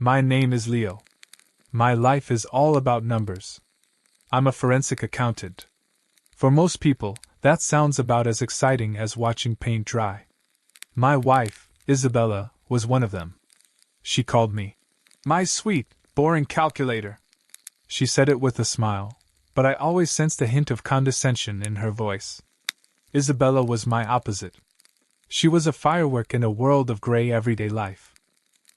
My name is Leo. My life is all about numbers. I'm a forensic accountant. For most people, that sounds about as exciting as watching paint dry. My wife, Isabella, was one of them. She called me my sweet, boring calculator. She said it with a smile, but I always sensed a hint of condescension in her voice. Isabella was my opposite. She was a firework in a world of gray everyday life.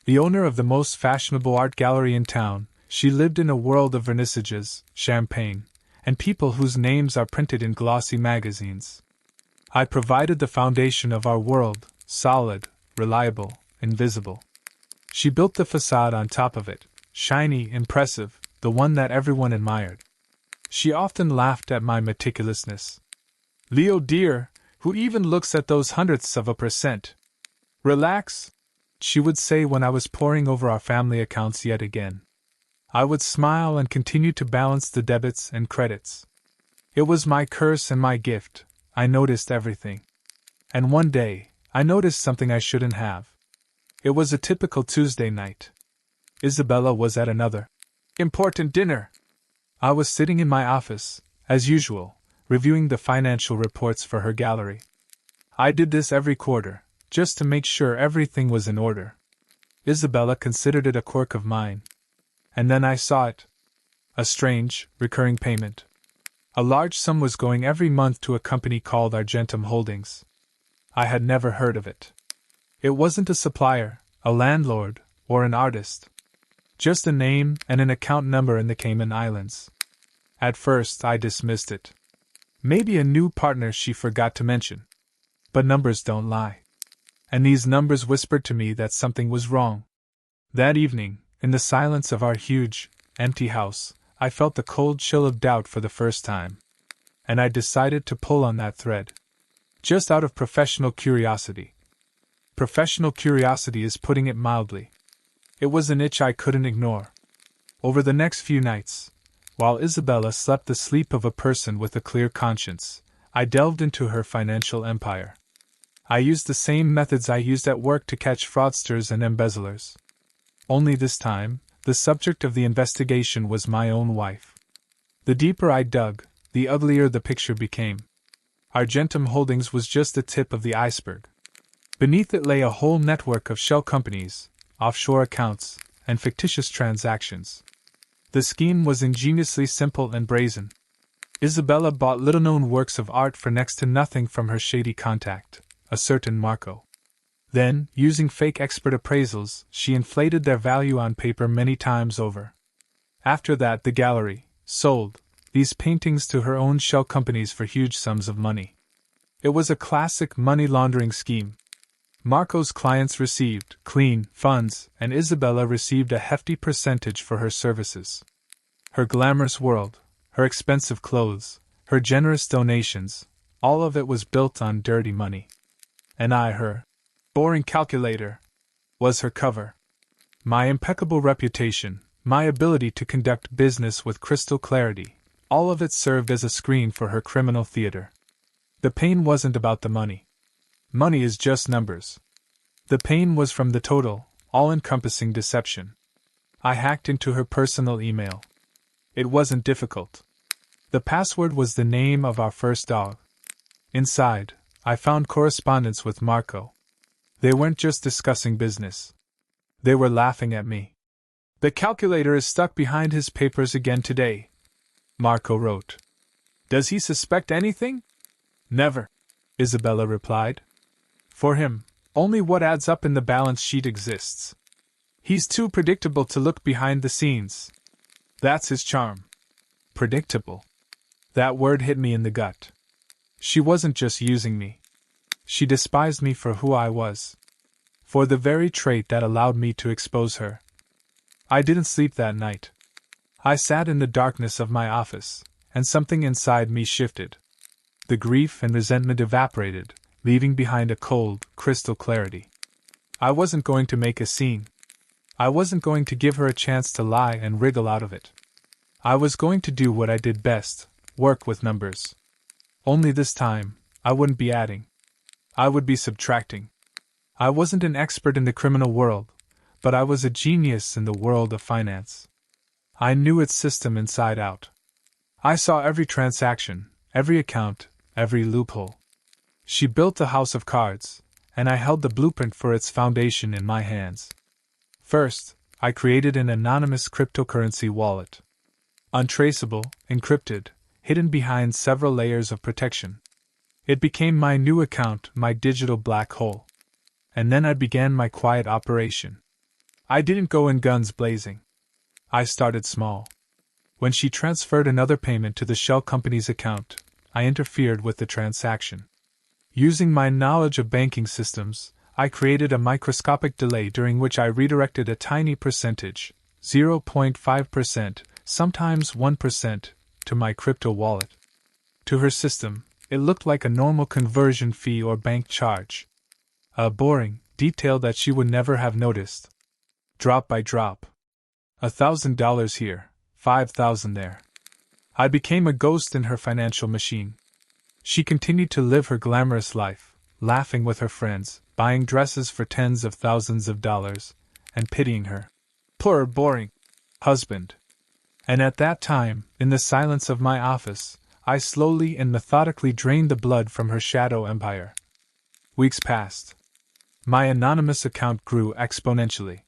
The owner of the most fashionable art gallery in town, she lived in a world of vernissages, champagne, and people whose names are printed in glossy magazines. I provided the foundation of our world, solid, reliable, invisible. She built the facade on top of it, shiny, impressive, the one that everyone admired. She often laughed at my meticulousness. Leo dear, who even looks at those hundredths of a percent? Relax, she would say when I was poring over our family accounts yet again. I would smile and continue to balance the debits and credits. It was my curse and my gift. I noticed everything. And one day, I noticed something I shouldn't have. It was a typical Tuesday night. Isabella was at another important dinner. I was sitting in my office, as usual, reviewing the financial reports for her gallery. I did this every quarter, just to make sure everything was in order. Isabella considered it a quirk of mine. And then I saw it. A strange, recurring payment. A large sum was going every month to a company called Argentum Holdings. I had never heard of it. It wasn't a supplier, a landlord, or an artist. Just a name and an account number in the Cayman Islands. At first, I dismissed it. Maybe a new partner she forgot to mention. But numbers don't lie. And these numbers whispered to me that something was wrong. That evening, in the silence of our huge, empty house, I felt the cold chill of doubt for the first time. And I decided to pull on that thread. Just out of professional curiosity. Professional curiosity is putting it mildly. It was an itch I couldn't ignore. Over the next few nights, while Isabella slept the sleep of a person with a clear conscience, I delved into her financial empire. I used the same methods I used at work to catch fraudsters and embezzlers. Only this time, the subject of the investigation was my own wife. The deeper I dug, the uglier the picture became. Argentum Holdings was just the tip of the iceberg. Beneath it lay a whole network of shell companies, offshore accounts, and fictitious transactions. The scheme was ingeniously simple and brazen. Isabella bought little-known works of art for next to nothing from her shady contact, a certain Marco. Then, using fake expert appraisals, she inflated their value on paper many times over. After that, the gallery sold these paintings to her own shell companies for huge sums of money. It was a classic money laundering scheme. Marco's clients received clean funds, and Isabella received a hefty percentage for her services. Her glamorous world, her expensive clothes, her generous donations, all of it was built on dirty money. And I, her boring calculator, was her cover. My impeccable reputation, my ability to conduct business with crystal clarity, all of it served as a screen for her criminal theater. The pain wasn't about the money. Money is just numbers. The pain was from the total, all-encompassing deception. I hacked into her personal email. It wasn't difficult. The password was the name of our first dog. Inside, I found correspondence with Marco. They weren't just discussing business. They were laughing at me. "The calculator is stuck behind his papers again today," Marco wrote. "Does he suspect anything?" "Never," Isabella replied. "For him, only what adds up in the balance sheet exists. He's too predictable to look behind the scenes. That's his charm." Predictable. That word hit me in the gut. She wasn't just using me. She despised me for who I was. For the very trait that allowed me to expose her. I didn't sleep that night. I sat in the darkness of my office, and something inside me shifted. The grief and resentment evaporated, leaving behind a cold, crystal clarity. I wasn't going to make a scene. I wasn't going to give her a chance to lie and wriggle out of it. I was going to do what I did best, work with numbers. Only this time, I wouldn't be adding. I would be subtracting. I wasn't an expert in the criminal world, but I was a genius in the world of finance. I knew its system inside out. I saw every transaction, every account, every loophole. She built a house of cards, and I held the blueprint for its foundation in my hands. First, I created an anonymous cryptocurrency wallet. Untraceable, encrypted, hidden behind several layers of protection. It became my new account, my digital black hole. And then I began my quiet operation. I didn't go in guns blazing. I started small. When she transferred another payment to the shell company's account, I interfered with the transaction. Using my knowledge of banking systems, I created a microscopic delay during which I redirected a tiny percentage, 0.5%, sometimes 1%, to my crypto wallet. To her system, it looked like a normal conversion fee or bank charge. A boring detail that she would never have noticed. Drop by drop. $1,000 here, $5,000 there. I became a ghost in her financial machine. She continued to live her glamorous life, laughing with her friends, buying dresses for tens of thousands of dollars, and pitying her poor, boring husband. And at that time, in the silence of my office, I slowly and methodically drained the blood from her shadow empire. Weeks passed. My anonymous account grew exponentially.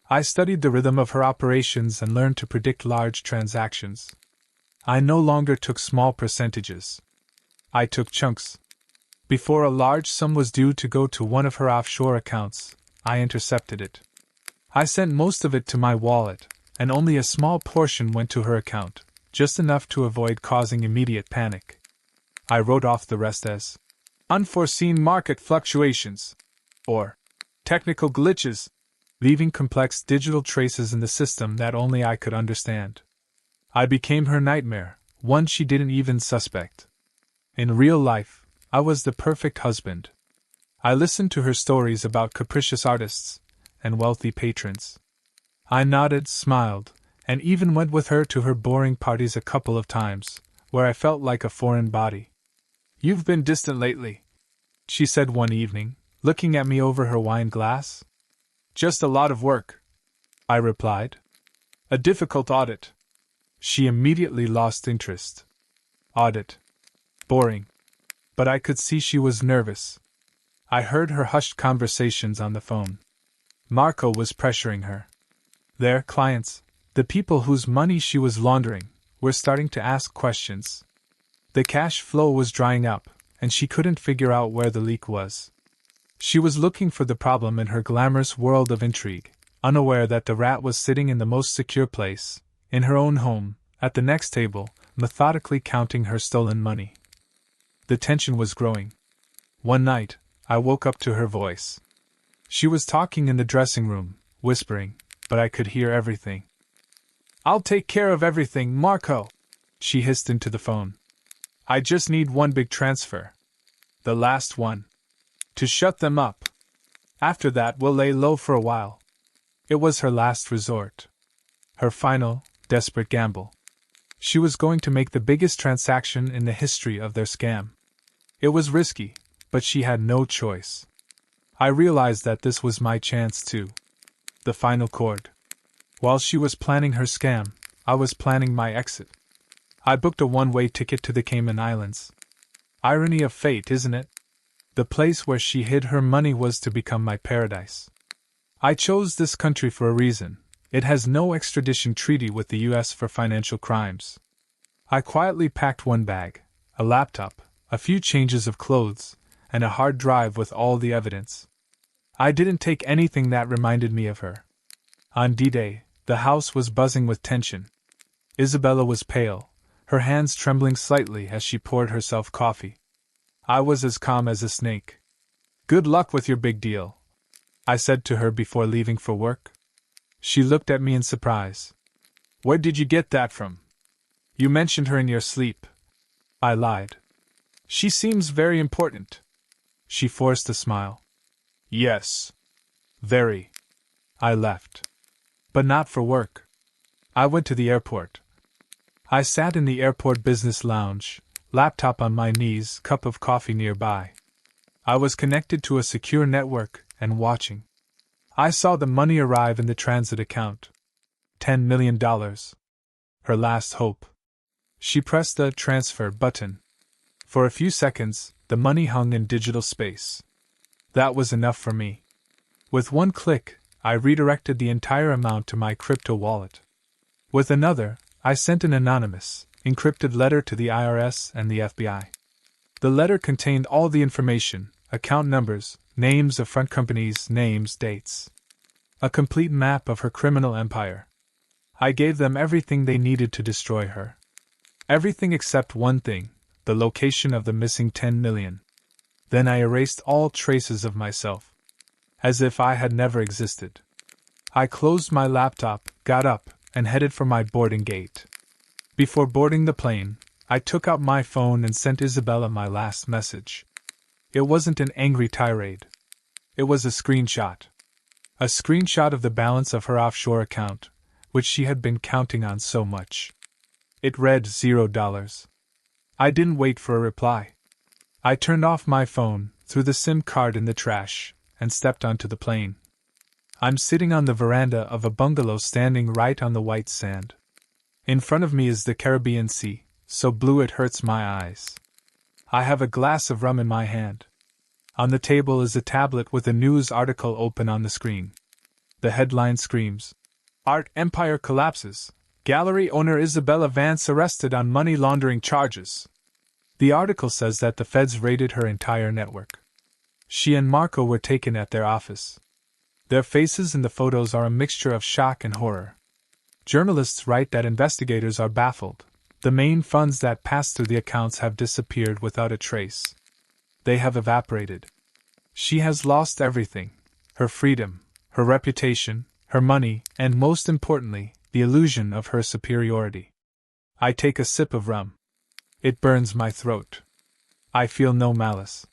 I studied the rhythm of her operations and learned to predict large transactions. I no longer took small percentages. I took chunks. Before a large sum was due to go to one of her offshore accounts, I intercepted it. I sent most of it to my wallet, and only a small portion went to her account, just enough to avoid causing immediate panic. I wrote off the rest as unforeseen market fluctuations, or technical glitches, leaving complex digital traces in the system that only I could understand. I became her nightmare, one she didn't even suspect. In real life, I was the perfect husband. I listened to her stories about capricious artists and wealthy patrons. I nodded, smiled, and even went with her to her boring parties a couple of times, where I felt like a foreign body. "You've been distant lately," she said one evening, looking at me over her wine glass. "Just a lot of work," I replied. "A difficult audit." She immediately lost interest. Audit. Boring. But I could see she was nervous. I heard her hushed conversations on the phone. Marco was pressuring her. Their clients, the people whose money she was laundering, were starting to ask questions. The cash flow was drying up, and she couldn't figure out where the leak was. She was looking for the problem in her glamorous world of intrigue, unaware that the rat was sitting in the most secure place, in her own home, at the next table, methodically counting her stolen money. The tension was growing. One night, I woke up to her voice. She was talking in the dressing room, whispering, but I could hear everything. "I'll take care of everything, Marco," she hissed into the phone. "I just need one big transfer. The last one. To shut them up. After that, we'll lay low for a while." It was her last resort. Her final, desperate gamble. She was going to make the biggest transaction in the history of their scam. It was risky, but she had no choice. I realized that this was my chance too. The final chord. While she was planning her scam, I was planning my exit. I booked a one-way ticket to the Cayman Islands. Irony of fate, isn't it? The place where she hid her money was to become my paradise. I chose this country for a reason. It has no extradition treaty with the US for financial crimes. I quietly packed one bag, a laptop, a few changes of clothes, and a hard drive with all the evidence. I didn't take anything that reminded me of her. On D-Day, the house was buzzing with tension. Isabella was pale, her hands trembling slightly as she poured herself coffee. I was as calm as a snake. "Good luck with your big deal," I said to her before leaving for work. She looked at me in surprise. "Where did you get that from?" "You mentioned her in your sleep." I lied. "She seems very important." She forced a smile. "Yes. Very." I left. But not for work. I went to the airport. I sat in the airport business lounge, laptop on my knees, cup of coffee nearby. I was connected to a secure network and watching. I saw the money arrive in the transit account. $10 million. Her last hope. She pressed the transfer button. For a few seconds, the money hung in digital space. That was enough for me. With one click, I redirected the entire amount to my crypto wallet. With another, I sent an anonymous, encrypted letter to the IRS and the FBI. The letter contained all the information: account numbers, names of front companies, names, dates. A complete map of her criminal empire. I gave them everything they needed to destroy her. Everything except one thing: the location of the missing 10 million. Then I erased all traces of myself, as if I had never existed. I closed my laptop, got up, and headed for my boarding gate. Before boarding the plane, I took out my phone and sent Isabella my last message. It wasn't an angry tirade. It was a screenshot. A screenshot of the balance of her offshore account, which she had been counting on so much. It read $0. I didn't wait for a reply. I turned off my phone, threw the SIM card in the trash, and stepped onto the plane. I'm sitting on the veranda of a bungalow standing right on the white sand. In front of me is the Caribbean Sea, so blue it hurts my eyes. I have a glass of rum in my hand. On the table is a tablet with a news article open on the screen. The headline screams, "Art Empire Collapses. Gallery owner Isabella Vance arrested on money laundering charges." The article says that the feds raided her entire network. She and Marco were taken at their office. Their faces in the photos are a mixture of shock and horror. Journalists write that investigators are baffled. The main funds that passed through the accounts have disappeared without a trace. They have evaporated. She has lost everything: her freedom, her reputation, her money, and most importantly, the illusion of her superiority. I take a sip of rum. It burns my throat. I feel no malice.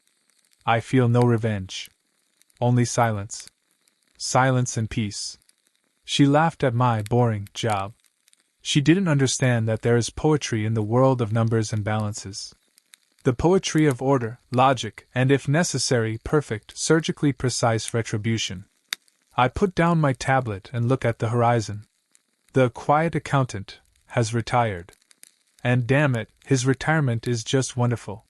I feel no revenge. Only silence. Silence and peace. She laughed at my boring job. She didn't understand that there is poetry in the world of numbers and balances. The poetry of order, logic, and if necessary, perfect, surgically precise retribution. I put down my tablet and look at the horizon. The quiet accountant has retired. And damn it, his retirement is just wonderful.